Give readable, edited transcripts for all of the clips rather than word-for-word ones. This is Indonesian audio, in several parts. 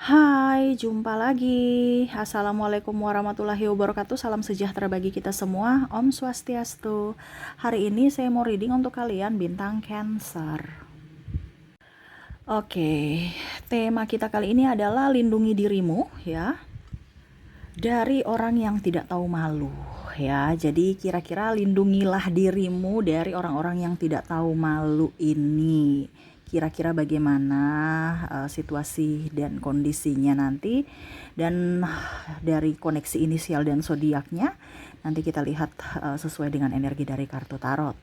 Hai, jumpa lagi. Assalamualaikum warahmatullahi wabarakatuh. Salam sejahtera bagi kita semua. Om Swastiastu. Hari ini saya mau reading untuk kalian bintang Cancer. Oke, tema kita kali ini adalah lindungi dirimu ya dari orang yang tidak tahu malu ya. Jadi kira-kira lindungilah dirimu dari orang-orang yang tidak tahu malu ini. Kira-kira bagaimana situasi dan kondisinya nanti, dan dari koneksi inisial dan zodiaknya nanti kita lihat sesuai dengan energi dari kartu tarot.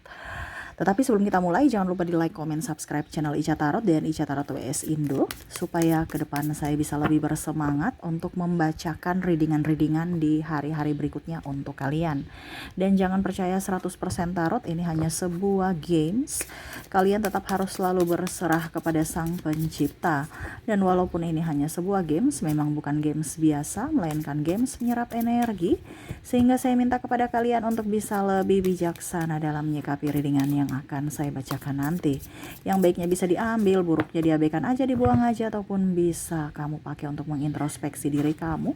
Tetapi sebelum kita mulai, jangan lupa di like, comment, subscribe channel Ica Tarot dan Ica Tarot WS Indo, supaya ke depan saya bisa lebih bersemangat untuk membacakan readingan-readingan di hari-hari berikutnya untuk kalian. Dan jangan percaya 100% tarot, ini hanya sebuah games. Kalian tetap harus selalu berserah kepada Sang Pencipta. Dan walaupun ini hanya sebuah games, memang bukan games biasa, melainkan games menyerap energi, sehingga saya minta kepada kalian untuk bisa lebih bijaksana dalam menyikapi readingan yang akan saya bacakan nanti. Yang baiknya bisa diambil, buruknya diabaikan aja, dibuang aja, ataupun bisa kamu pakai untuk mengintrospeksi diri kamu,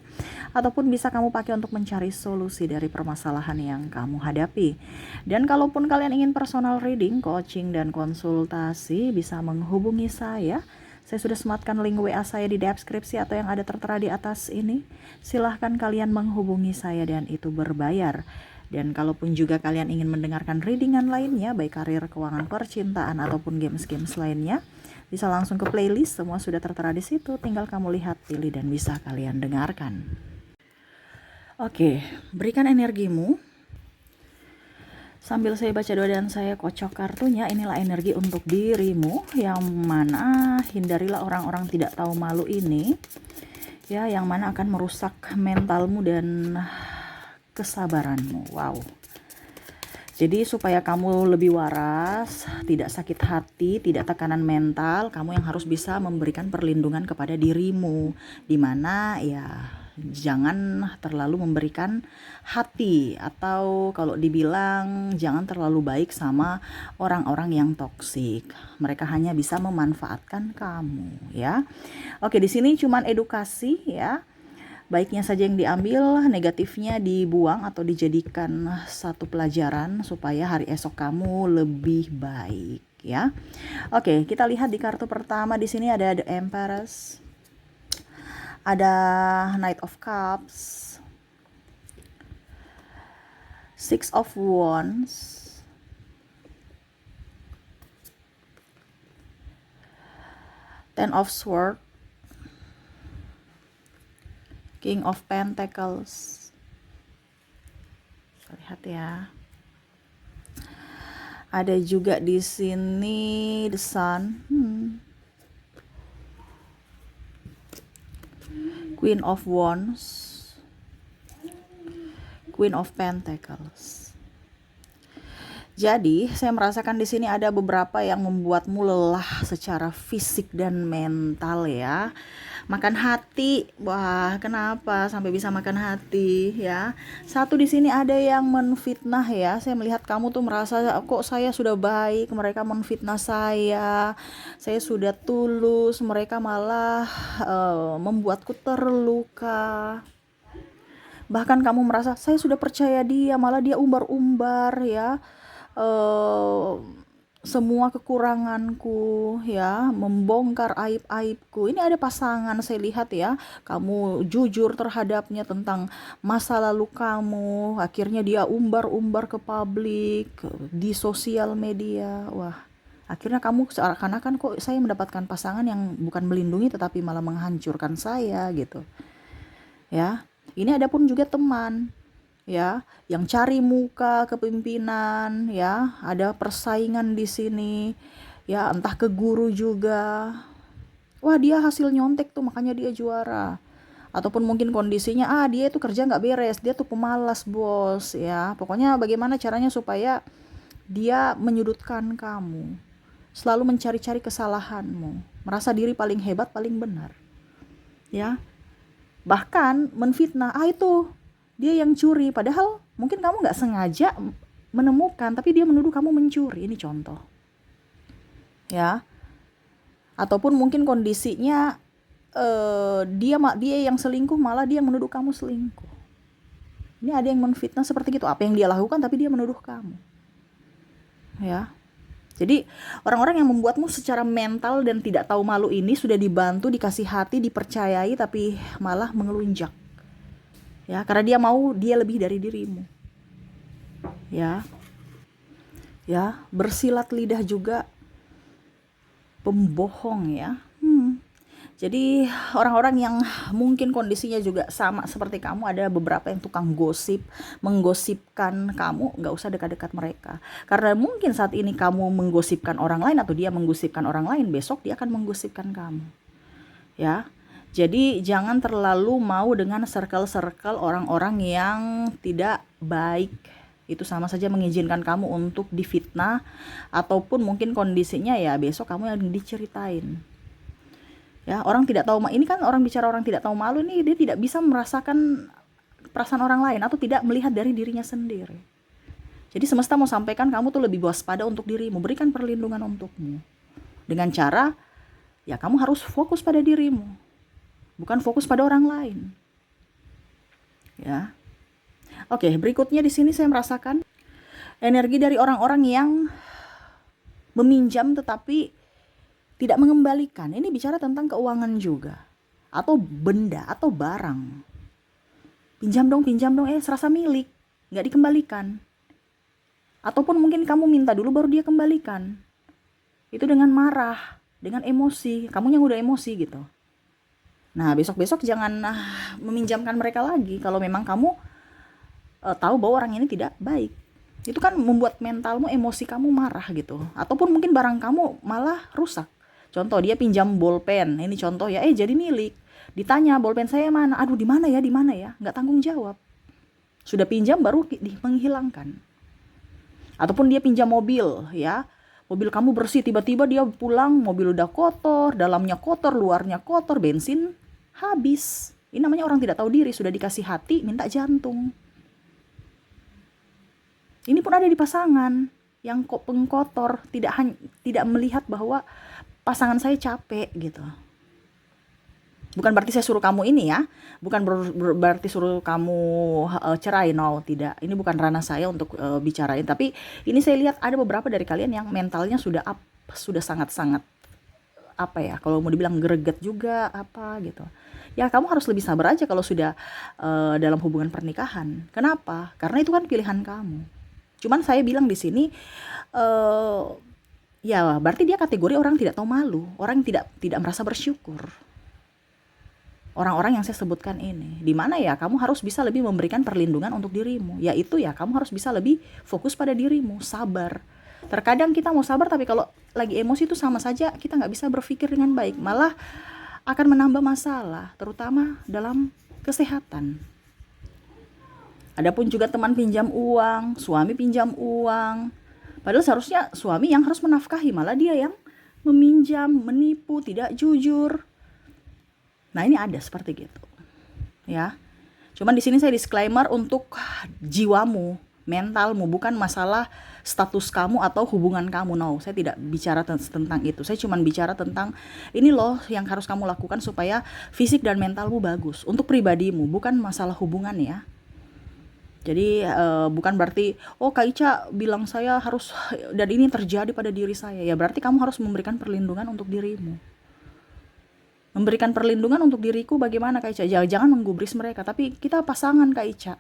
ataupun bisa kamu pakai untuk mencari solusi dari permasalahan yang kamu hadapi. Dan kalaupun kalian ingin personal reading, coaching, dan konsultasi, bisa menghubungi saya. Saya sudah sematkan link WA saya di deskripsi atau yang ada tertera di atas ini. Silahkan kalian menghubungi saya dan itu berbayar. Dan kalaupun juga kalian ingin mendengarkan readingan lainnya, baik karir, keuangan, percintaan, ataupun games-games lainnya, bisa langsung ke playlist, semua sudah tertera di situ. Tinggal kamu lihat, pilih, dan bisa kalian dengarkan. Oke, berikan energimu. Sambil saya baca doa dan saya kocok kartunya, inilah energi untuk dirimu, yang mana hindarilah orang-orang tidak tahu malu ini, ya, yang mana akan merusak mentalmu dan kesabaranmu. Wow. Jadi supaya kamu lebih waras, tidak sakit hati, tidak tekanan mental, kamu yang harus bisa memberikan perlindungan kepada dirimu, dimana ya jangan terlalu memberikan hati, atau kalau dibilang jangan terlalu baik sama orang-orang yang toksik. Mereka hanya bisa memanfaatkan kamu ya. Oke, di sini cuman edukasi ya. Baiknya saja yang diambil, negatifnya dibuang atau dijadikan satu pelajaran supaya hari esok kamu lebih baik ya. Oke, kita lihat di kartu pertama. Di sini ada The Empress, ada Knight of Cups, Six of Wands, Ten of Swords, King of Pentacles. Lihat ya. Ada juga di sini The Sun, Queen of Wands, Queen of Pentacles. Jadi, saya merasakan di sini ada beberapa yang membuatmu lelah secara fisik dan mental ya. Makan hati, wah kenapa sampai bisa makan hati ya? Satu, di sini ada yang menfitnah ya. Saya melihat kamu tuh merasa, kok saya sudah baik, mereka menfitnah saya. Saya sudah tulus, mereka malah membuatku terluka. Bahkan kamu merasa, saya sudah percaya dia, malah dia umbar-umbar ya. Semua kekuranganku ya, membongkar aib-aibku. Ini ada pasangan, saya lihat ya, kamu jujur terhadapnya tentang masa lalu kamu, akhirnya dia umbar-umbar ke publik, di sosial media. Wah, akhirnya kamu seakan-akan, kok saya mendapatkan pasangan yang bukan melindungi tetapi malah menghancurkan saya gitu ya. Ini ada pun juga teman ya, yang cari muka kepemimpinan ya, ada persaingan di sini ya, entah ke guru juga. Wah, dia hasil nyontek tuh makanya dia juara. Ataupun mungkin kondisinya, dia itu kerja nggak beres, dia tuh pemalas bos ya. Pokoknya bagaimana caranya supaya dia menyudutkan kamu, selalu mencari-cari kesalahanmu, merasa diri paling hebat, paling benar ya. Bahkan menfitnah, itu dia yang curi, padahal mungkin kamu nggak sengaja menemukan, tapi dia menuduh kamu mencuri. Ini contoh ya. Ataupun mungkin kondisinya dia yang selingkuh, malah dia yang menuduh kamu selingkuh. Ini ada yang menfitnah seperti itu. Apa yang dia lakukan tapi dia menuduh kamu. Ya. Jadi orang-orang yang membuatmu secara mental dan tidak tahu malu ini sudah dibantu, dikasih hati, dipercayai, tapi malah mengelunjak. Ya, karena dia mau dia lebih dari dirimu. Ya. Ya, bersilat lidah juga pembohong ya. Jadi orang-orang yang mungkin kondisinya juga sama seperti kamu, ada beberapa yang tukang gosip, menggosipkan kamu, nggak usah dekat-dekat mereka. Karena mungkin saat ini kamu menggosipkan orang lain atau dia menggosipkan orang lain, besok dia akan menggosipkan kamu. Ya, jadi jangan terlalu mau dengan circle-circle orang-orang yang tidak baik. Itu sama saja mengizinkan kamu untuk difitnah, ataupun mungkin kondisinya ya besok kamu yang diceritain. Ya, orang tidak tahu, ini kan orang bicara orang tidak tahu malu nih, dia tidak bisa merasakan perasaan orang lain atau tidak melihat dari dirinya sendiri. Jadi semesta mau sampaikan kamu tuh lebih waspada untuk dirimu, berikan perlindungan untukmu. Dengan cara, ya kamu harus fokus pada dirimu, bukan fokus pada orang lain. Ya. Oke, berikutnya di sini saya merasakan energi dari orang-orang yang meminjam tetapi tidak mengembalikan. Ini bicara tentang keuangan juga, atau benda atau barang. Pinjam dong, serasa milik, nggak dikembalikan. Ataupun mungkin kamu minta dulu baru dia kembalikan. Itu dengan marah, dengan emosi, kamu yang udah emosi gitu. Nah, besok-besok jangan meminjamkan mereka lagi kalau memang kamu tahu bahwa orang ini tidak baik. Itu kan membuat mentalmu, emosi kamu marah gitu. Ataupun mungkin barang kamu malah rusak. Contoh, dia pinjam bolpen, ini contoh ya, jadi milik. Ditanya, bolpen saya mana? Aduh, di mana ya? Nggak tanggung jawab. Sudah pinjam baru menghilangkan. Ataupun dia pinjam mobil, ya. Mobil kamu bersih, tiba-tiba dia pulang, mobil udah kotor, dalamnya kotor, luarnya kotor, bensin habis. Ini namanya orang tidak tahu diri, sudah dikasih hati, minta jantung. Ini pun ada di pasangan yang pengkotor, tidak melihat bahwa pasangan saya capek gitu. Bukan berarti saya suruh kamu ini ya, bukan berarti suruh kamu cerai, no, tidak. Ini bukan ranah saya untuk bicarain, tapi ini saya lihat ada beberapa dari kalian yang mentalnya sudah sangat-sangat apa ya, kalau mau dibilang greget juga apa gitu. Ya kamu harus lebih sabar aja kalau sudah dalam hubungan pernikahan. Kenapa? Karena itu kan pilihan kamu. Cuman saya bilang di sini ya berarti dia kategori orang tidak tahu malu, orang yang tidak merasa bersyukur. Orang-orang yang saya sebutkan ini, di mana ya kamu harus bisa lebih memberikan perlindungan untuk dirimu, yaitu ya kamu harus bisa lebih fokus pada dirimu, sabar. Terkadang kita mau sabar, tapi kalau lagi emosi itu sama saja kita nggak bisa berpikir dengan baik, malah akan menambah masalah, terutama dalam kesehatan. Adapun juga teman pinjam uang, suami pinjam uang, padahal seharusnya suami yang harus menafkahi, malah dia yang meminjam, menipu, tidak jujur. Nah, ini ada seperti gitu. Ya. Cuman di sini saya disclaimer untuk jiwamu, mentalmu, bukan masalah status kamu atau hubungan kamu. No, saya tidak bicara tentang itu. Saya cuma bicara tentang ini loh yang harus kamu lakukan supaya fisik dan mentalmu bagus untuk pribadimu, bukan masalah hubungan ya. Jadi bukan berarti Kak Ica bilang saya harus, dan ini terjadi pada diri saya. Ya berarti kamu harus memberikan perlindungan untuk dirimu. Memberikan perlindungan untuk diriku bagaimana Kak Ica? Jangan menggubris mereka, tapi kita pasangan Kak Ica.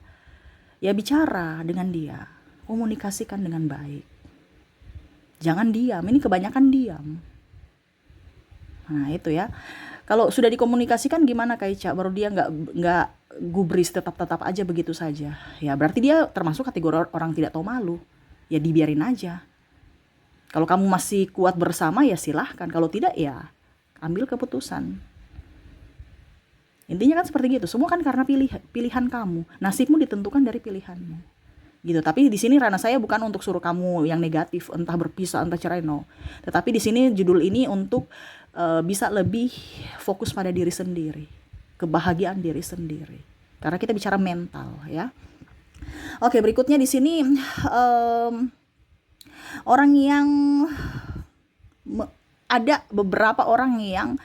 Ya bicara dengan dia, komunikasikan dengan baik. Jangan diam, ini kebanyakan diam. Nah itu ya. Kalau sudah dikomunikasikan gimana Kak Ica? Baru dia nggak gubris, tetap aja begitu saja. Ya berarti dia termasuk kategori orang tidak tahu malu. Ya dibiarin aja. Kalau kamu masih kuat bersama ya silahkan. Kalau tidak ya ambil keputusan. Intinya kan seperti gitu. Semua kan karena pilihan kamu. Nasibmu ditentukan dari pilihanmu. Gitu. Tapi di sini ranah saya bukan untuk suruh kamu yang negatif, entah berpisah, entah cerai, no. Tetapi di sini judul ini untuk bisa lebih fokus pada diri sendiri, kebahagiaan diri sendiri. Karena kita bicara mental, ya. Oke, berikutnya di sini ada beberapa orang yang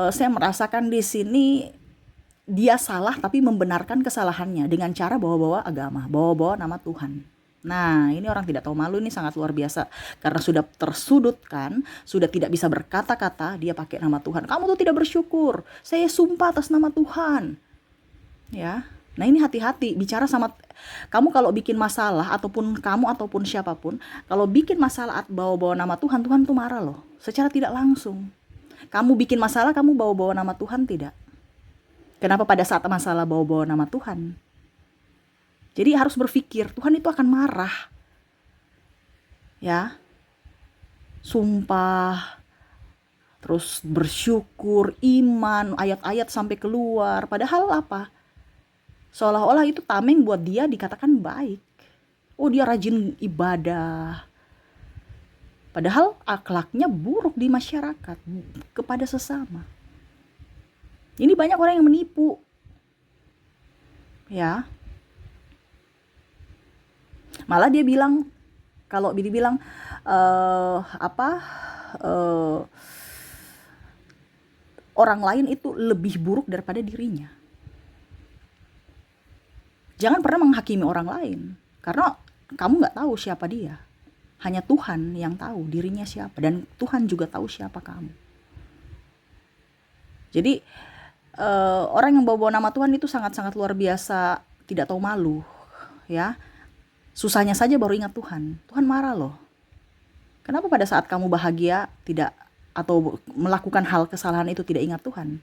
saya merasakan di sini dia salah tapi membenarkan kesalahannya dengan cara bawa-bawa agama, bawa-bawa nama Tuhan. Nah, ini orang tidak tahu malu ini sangat luar biasa. Karena sudah tersudutkan, sudah tidak bisa berkata-kata, dia pakai nama Tuhan. Kamu tuh tidak bersyukur. Saya sumpah atas nama Tuhan. Ya. Nah, ini hati-hati bicara sama kamu kalau bikin masalah ataupun kamu ataupun siapapun, kalau bikin masalah bawa-bawa nama Tuhan, Tuhan tuh marah loh. Secara tidak langsung. Kamu bikin masalah, kamu bawa-bawa nama Tuhan tidak? Kenapa pada saat masalah bawa-bawa nama Tuhan? Jadi harus berpikir, Tuhan itu akan marah. Ya. Sumpah, terus bersyukur, iman, ayat-ayat sampai keluar. Padahal apa? Seolah-olah itu tameng buat dia dikatakan baik. Oh, dia rajin ibadah. Padahal akhlaknya buruk di masyarakat kepada sesama. Ini banyak orang yang menipu. Ya. Malah dia bilang, kalau dia bilang orang lain itu lebih buruk daripada dirinya. Jangan pernah menghakimi orang lain, karena kamu nggak tahu siapa dia. Hanya Tuhan yang tahu dirinya siapa, dan Tuhan juga tahu siapa kamu. Jadi orang yang bawa nama Tuhan itu sangat-sangat luar biasa, tidak tahu malu, ya. Susahnya saja baru ingat Tuhan. Tuhan marah loh. Kenapa pada saat kamu bahagia tidak atau melakukan hal kesalahan itu tidak ingat Tuhan?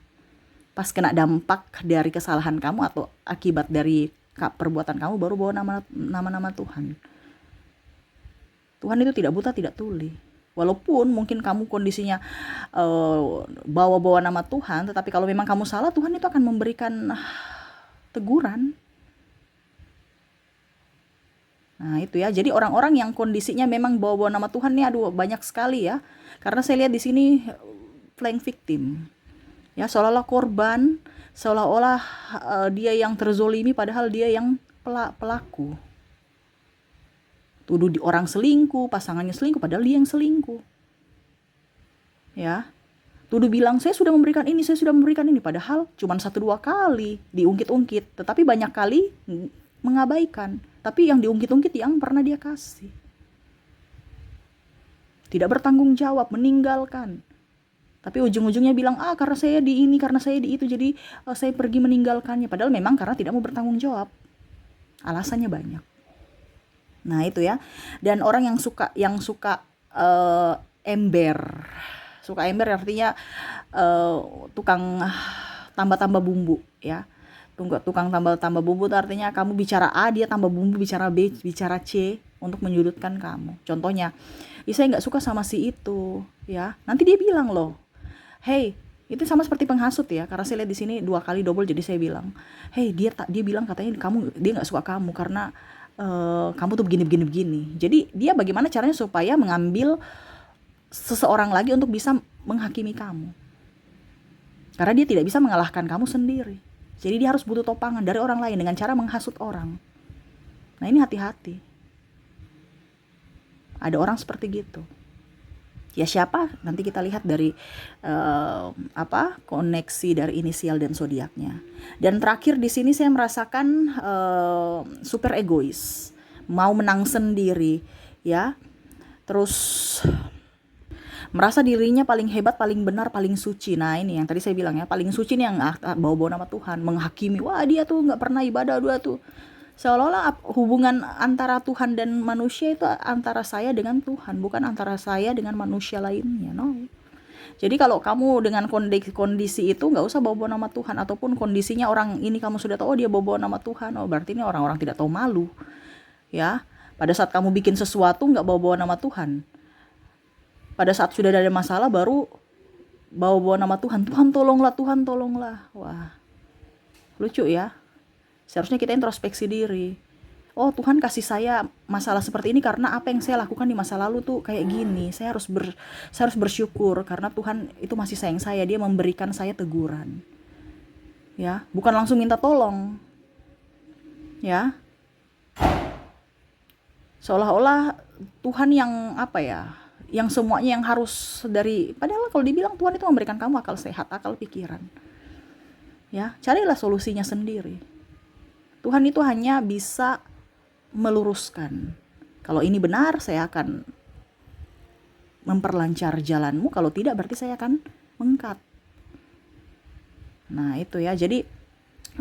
Pas kena dampak dari kesalahan kamu atau akibat dari perbuatan kamu baru bawa nama Tuhan. Tuhan itu tidak buta, tidak tuli. Walaupun mungkin kamu kondisinya bawa-bawa nama Tuhan, tetapi kalau memang kamu salah, Tuhan itu akan memberikan teguran. Nah itu ya, jadi orang-orang yang kondisinya memang bawa-bawa nama Tuhan nih, aduh banyak sekali ya. Karena saya lihat di sini playing victim. Ya, seolah-olah korban, seolah-olah dia yang terzolimi padahal dia yang pelaku. Tuduh orang selingkuh, pasangannya selingkuh padahal dia yang selingkuh. Ya. Tuduh bilang saya sudah memberikan ini, saya sudah memberikan ini, padahal cuma 1-2 kali diungkit-ungkit, tetapi banyak kali mengabaikan. Tapi yang diungkit-ungkit yang pernah dia kasih. Tidak bertanggung jawab, meninggalkan. Tapi ujung-ujungnya bilang, karena saya di ini, karena saya di itu, jadi saya pergi meninggalkannya. Padahal memang karena tidak mau bertanggung jawab. Alasannya banyak. Nah itu ya. Dan orang yang suka ember. Suka ember artinya tukang tambah-tambah bumbu ya. Tukang tambah-tambah bumbu itu artinya kamu bicara A, dia tambah bumbu, bicara B, bicara C untuk menyudutkan kamu. Contohnya, saya nggak suka sama si itu ya. Nanti dia bilang loh, hey, itu sama seperti penghasut ya, karena saya lihat di sini 2 kali double, jadi saya bilang, hey, dia bilang katanya dia nggak suka kamu karena kamu tuh begini. Jadi dia bagaimana caranya supaya mengambil seseorang lagi untuk bisa menghakimi kamu, karena dia tidak bisa mengalahkan kamu sendiri. Jadi dia harus butuh topangan dari orang lain dengan cara menghasut orang. Nah ini hati-hati. Ada orang seperti gitu. Ya siapa? Nanti kita lihat dari koneksi dari inisial dan zodiaknya. Dan terakhir di sini saya merasakan super egois, mau menang sendiri, ya. Terus merasa dirinya paling hebat, paling benar, paling suci. Nah ini yang tadi saya bilang ya, paling suci nih yang bawa-bawa nama Tuhan, menghakimi. Wah dia tuh nggak pernah ibadah, dia tuh. Seolah-olah hubungan antara Tuhan dan manusia itu antara saya dengan Tuhan, bukan antara saya dengan manusia lainnya. No. Jadi kalau kamu dengan kondisi itu nggak usah bawa-bawa nama Tuhan, ataupun kondisinya orang ini kamu sudah tahu dia bawa-bawa nama Tuhan, berarti ini orang-orang tidak tahu malu. Ya, pada saat kamu bikin sesuatu nggak bawa-bawa nama Tuhan. Pada saat sudah ada masalah baru bawa-bawa nama Tuhan. Tuhan tolonglah, Tuhan tolonglah. Wah, lucu ya. Seharusnya kita introspeksi diri. Oh Tuhan kasih saya masalah seperti ini karena apa yang saya lakukan di masa lalu tuh kayak gini. Saya harus bersyukur karena Tuhan itu masih sayang saya. Dia memberikan saya teguran. Ya, bukan langsung minta tolong. Ya. Seolah-olah Tuhan yang yang semuanya yang harus dari, padahal kalau dibilang Tuhan itu memberikan kamu akal sehat, akal pikiran. Ya, carilah solusinya sendiri. Tuhan itu hanya bisa meluruskan. Kalau ini benar, saya akan memperlancar jalanmu. Kalau tidak, berarti saya akan mengkat. Nah, itu ya. Jadi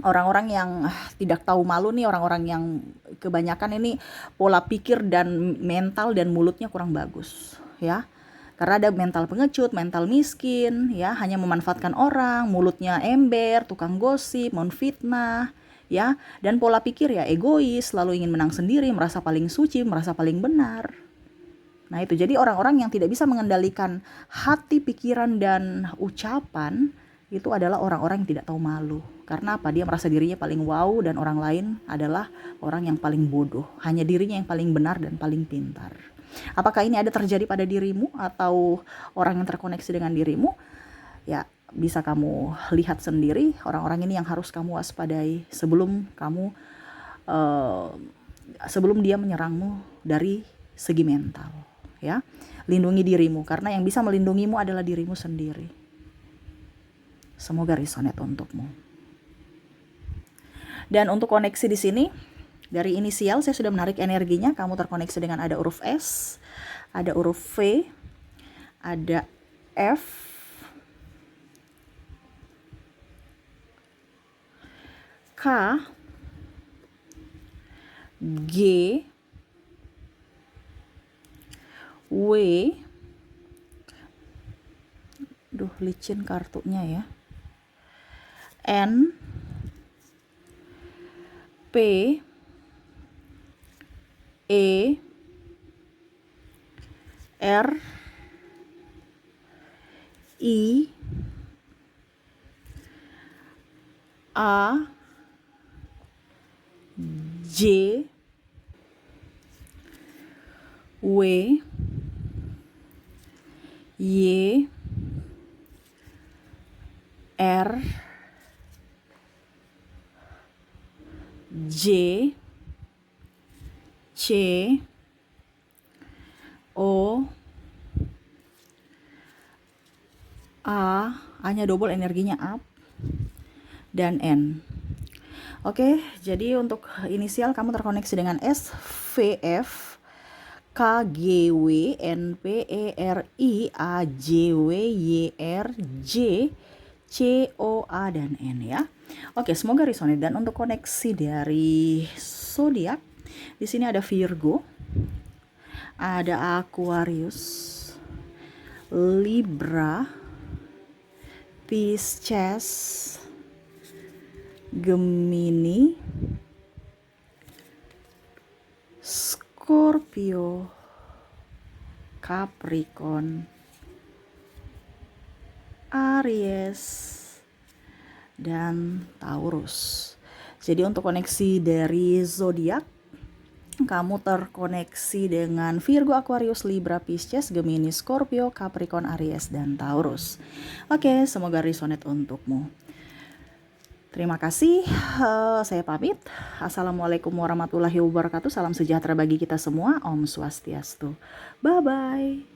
orang-orang yang tidak tahu malu nih, orang-orang yang kebanyakan ini pola pikir dan mental dan mulutnya kurang bagus, ya. Karena ada mental pengecut, mental miskin, ya, hanya memanfaatkan orang, mulutnya ember, tukang gosip, menfitnah, ya, dan pola pikir ya egois, selalu ingin menang sendiri, merasa paling suci, merasa paling benar. Nah, itu jadi orang-orang yang tidak bisa mengendalikan hati, pikiran, dan ucapan itu adalah orang-orang yang tidak tahu malu. Karena apa? Dia merasa dirinya paling wow dan orang lain adalah orang yang paling bodoh. Hanya dirinya yang paling benar dan paling pintar. Apakah ini ada terjadi pada dirimu atau orang yang terkoneksi dengan dirimu? Ya, bisa kamu lihat sendiri orang-orang ini yang harus kamu waspadai sebelum dia menyerangmu dari segi mental, ya. Lindungi dirimu karena yang bisa melindungimu adalah dirimu sendiri. Semoga resonate untukmu. Dan untuk koneksi di sini, dari inisial saya sudah menarik energinya. Kamu terkoneksi dengan ada huruf S, ada huruf V, ada F, K, G, W, licin kartunya ya, N, P, E, R, I, A, J, W, Y, R, J, C, O, A-nya double energinya up, dan N. Oke, jadi untuk inisial kamu terkoneksi dengan S, V, F, K, G, W, N, P, E, R, I, A, J, W, Y, R, J, C, O, A, dan N ya. Oke, semoga resonate. Dan untuk koneksi dari zodiak, di sini ada Virgo, ada Aquarius, Libra, Pisces, Gemini, Scorpio, Capricorn, Aries, dan Taurus. Jadi untuk koneksi dari zodiak, kamu terkoneksi dengan Virgo, Aquarius, Libra, Pisces, Gemini, Scorpio, Capricorn, Aries, dan Taurus. Oke, semoga resonate untukmu. Terima kasih, saya pamit. Assalamualaikum warahmatullahi wabarakatuh. Salam sejahtera bagi kita semua. Om Swastiastu. Bye-bye.